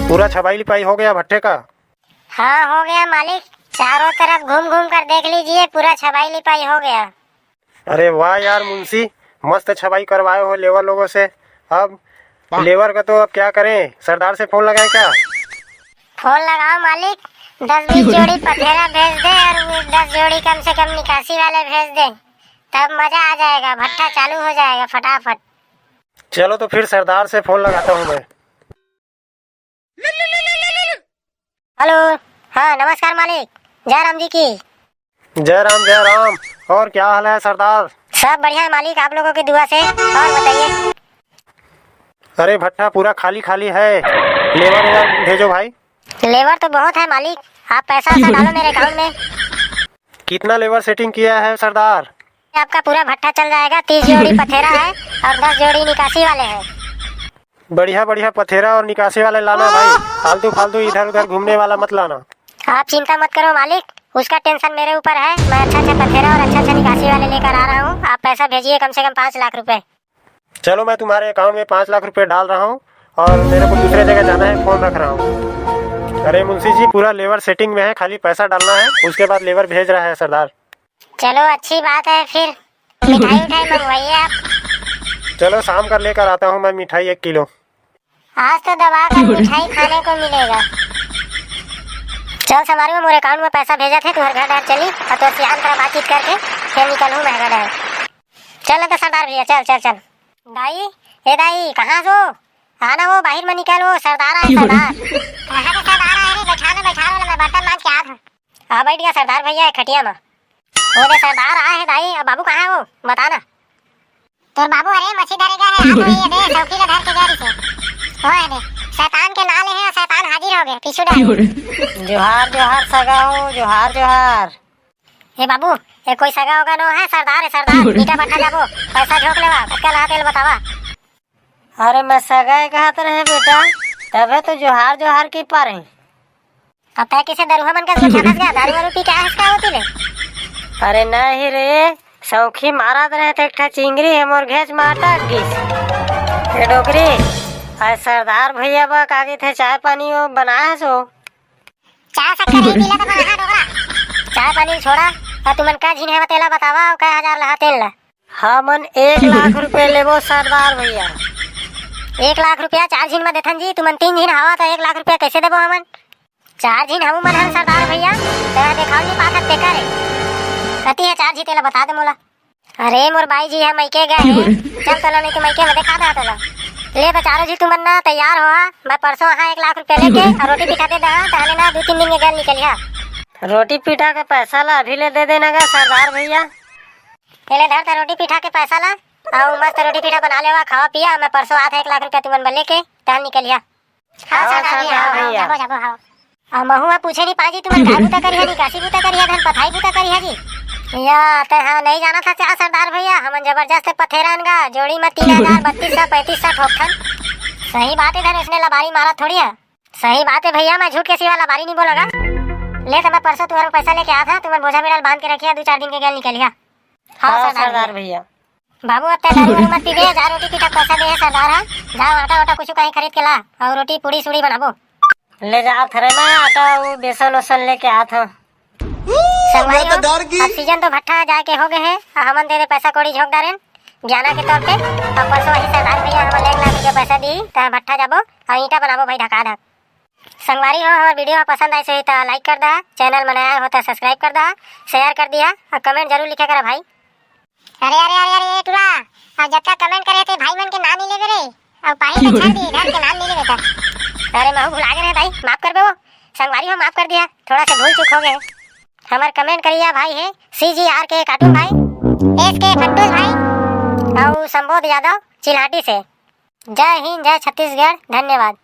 पूरा छबाई लिपाई हो गया भट्टे का? हाँ हो गया मालिक, चारों तरफ घूम घूम कर देख लीजिए, पूरा छबाई लिपाई हो गया। अरे वाह यार मुंशी, मस्त छबाई करवाए हो लेबर लोगों से। अब लेबर का तो अब क्या करें, सरदार से फोन लगाए क्या? फोन लगाओ मालिक, 10-20 जोड़ी पथेरा भेज दे और वो 10 जोड़ी कम से कम निकासी वाले भेज दे, तब मजा आ जाएगा, भट्टा चालू हो जाएगा फटाफट। चलो तो फिर सरदार से फोन लगाता हूँ मैं। हेलो, हाँ नमस्कार मालिक, जय राम जी की। जय राम जय राम। और क्या हाल है सरदार? सब बढ़िया है मालिक, आप लोगों की दुआ से। और बताइए। अरे भट्टा पूरा खाली खाली है, लेबर वेबर भेजो भाई। लेबर तो बहुत है मालिक, आप पैसा डालो मेरे अकाउंट में। कितना लेबर सेटिंग किया है सरदार? आपका पूरा भट्टा चल जाएगा, 30 जोड़ी पथेरा है और 10 जोड़ी निकासी वाले हैं। बढ़िया बढ़िया पथेरा और निकासी वाले लाना भाई, फालतू फालतू इधर उधर घूमने वाला मत लाना। आप चिंता मत करो मालिक, उसका टेंशन मेरे ऊपर है। मैं अच्छा अच्छा पथेरा और अच्छा अच्छा निकासी वाले लेकर आ रहा हूँ। आप पैसा भेजिए कम से कम 5 लाख रुपए। चलो मैं तुम्हारे अकाउंट में 5 लाख रुपए डाल रहा हूँ और मेरे को दूसरे जगह जाना है, फोन रख रहा हूँ। अरे मुंशी जी, पूरा लेबर सेटिंग में है, खाली पैसा डालना है, उसके बाद लेबर भेज रहा है सरदार। चलो अच्छी बात है, फिर मिठाई उठाई मंगवाइए आप। चलो शाम कर लेकर आता हूँ मैं मिठाई 1 किलो। आज तो दबा कर मिठाई खाने को मिलेगा। चल समारोह मोरे अकाउंट में पैसा भेजा थे, तुम्हारे घर डाल चली और तो सियान तरह बातचीत करके फिर निकलूँ मैं घर डाल। चल तो सरदार भैया, चल चल चल। दाई, ए दाई कहाँ सो? आना वो बाहर में निकलो, सरदार आए सरदार। कहाँ के सरदार आए रे? बैठा मैं बर्तन मांज के आ था। हाँ बैठ गया सरदार भैया है खटिया में। वो दे सरदार आए हैं दाई, अब बाबू कहाँ है वो बताना। तो बाबू अरे मछली धरेगा है, आ तो ये दे चौकी धर के गाड़ी से। होए दे, शैतान के नाले हैं, शैतान हाजिर हो गए, पीछू डाल। जोहार जोहार सगाओ, जोहार जोहार। हे बाबू, ये कोई सगा होगा नो है, सरदार है सरदार। मीठा बट्टा जाबो, पैसा झोंक लेवा, कत्का लहा तेल बतावा। अरे मैं सगाए कहत रहे बेटा, तबे तो जोहार जोहार की पारे। अब तय किसे दरुहा मन का फंस गया, दारू वारू पी के आया इसका होती ले। अरे नहीं रे, सौखी मारत रहे थे, एक ठा चिंगरी है मोर घेच में अटक गिस। ये डोकरी आज सरदार भैया बा आगे थे, चाय पानी वो बनाए सो। चाय शक्कर नहीं पीला तो कहाँ डोगरा? चाय पानी छोड़ा और तुमन का झीन है तेला बतावा, कै हजार लहा तेल ला। हाँ मन 1 लाख रुपए लेबो सरदार भैया। 1 लाख रुपया 4 झीन में देथन जी, तुमन 3 झीन हवा तो 1 लाख रुपया कैसे देबो हमन? 4 झीन हम मन हम सरदार भैया, तेरा देखाव नहीं पाथत ते करे। कती है 4 झी तेला बता दे मोला। अरे मोर बाई जी है मैके गए हैं, चल चलो नहीं तो मैके में देखा दा तला। ले तो 4 झी तुमन ना तैयार हो, मैं परसों हाँ 1 लाख रुपया लेके और रोटी पिठा दे दा, तहले ना 2-3 दिन में गल निकलिया। रोटी पीटा के पैसा ला अभी ले दे देना का सरदार भैया। ले धर ता रोटी पिठा के पैसा ला और मस्त रोटी पिठा बना लेवा, खावा पिया। मैं परसों आता 1 लाख रुपया तुमन बल्ले के तहल निकलिया। हाँ सरदार भैया, जाबो जाबो हाँ। आ महुआ पूछे नहीं पाजी तुमन का बूता करिया, निकासी बूता करिया, धन पथाई बूता करिया जी। या तो हाँ नहीं जाना था चाह सरदार भैया, हमन जबरदस्त पथेरान का जोड़ी में 3000 3200 3500 ठोकथन। सही बात है धन, इसने लबारी मारा थोड़ी है। सही बात है भैया, मैं झूठ के सिवा लबारी नहीं बोलूंगा। ले तो मैं परसों तुम्हारा पैसा लेके आया था, तुम्हारे बोझा में डाल बांध के रखिया, 2-4 दिन के गल निकलिया। हाँ सरदार भैया। बाबू अब तक दारू मत पीबे, जा रोटी पीठा पैसा दे सरदार। हाँ जाओ आटा वाटा कुछ कहीं खरीद के ला और रोटी पूड़ी सूड़ी बनाबो। ले जा थे ना आटा वो बेसन वसन लेके आ था। संगवारी हो, अब सीजन तो भट्टा जाके हो गए हैं, हमन दे पैसा कौड़ी झोंक डारेन जाना के तौर पे। अब परसों वही सरदार भैया हमन 1 लाख रुपया पैसा दी तो भट्टा जाबो और ईटा बनाबो भाई ढका ढक। संगवारी हो, हमार वीडियो पसंद आई सही तो लाइक कर दा, चैनल में नया हो तो सब्सक्राइब कर दा, शेयर कर दिया और कमेंट जरूर लिखे करा भाई। अरे अरे अरे अरे टुरा, अब जब तक कमेंट करे थे भाई मन के नाम नहीं लेबे रे, अब पाही पे छाड़ दी, घर के नाम नहीं लेबे ता। अरे महू भुला गए रे भाई, माफ कर दो। संगवारी हो माफ कर दिया, थोड़ा सा भूल चूक हो गए। हमार कमेंट करिया भाई है CGR के कार्टून भाई, SK फट्टूस भाई और संबोध यादव चिल्हाटी से। जय हिंद, जय छत्तीसगढ़, धन्यवाद।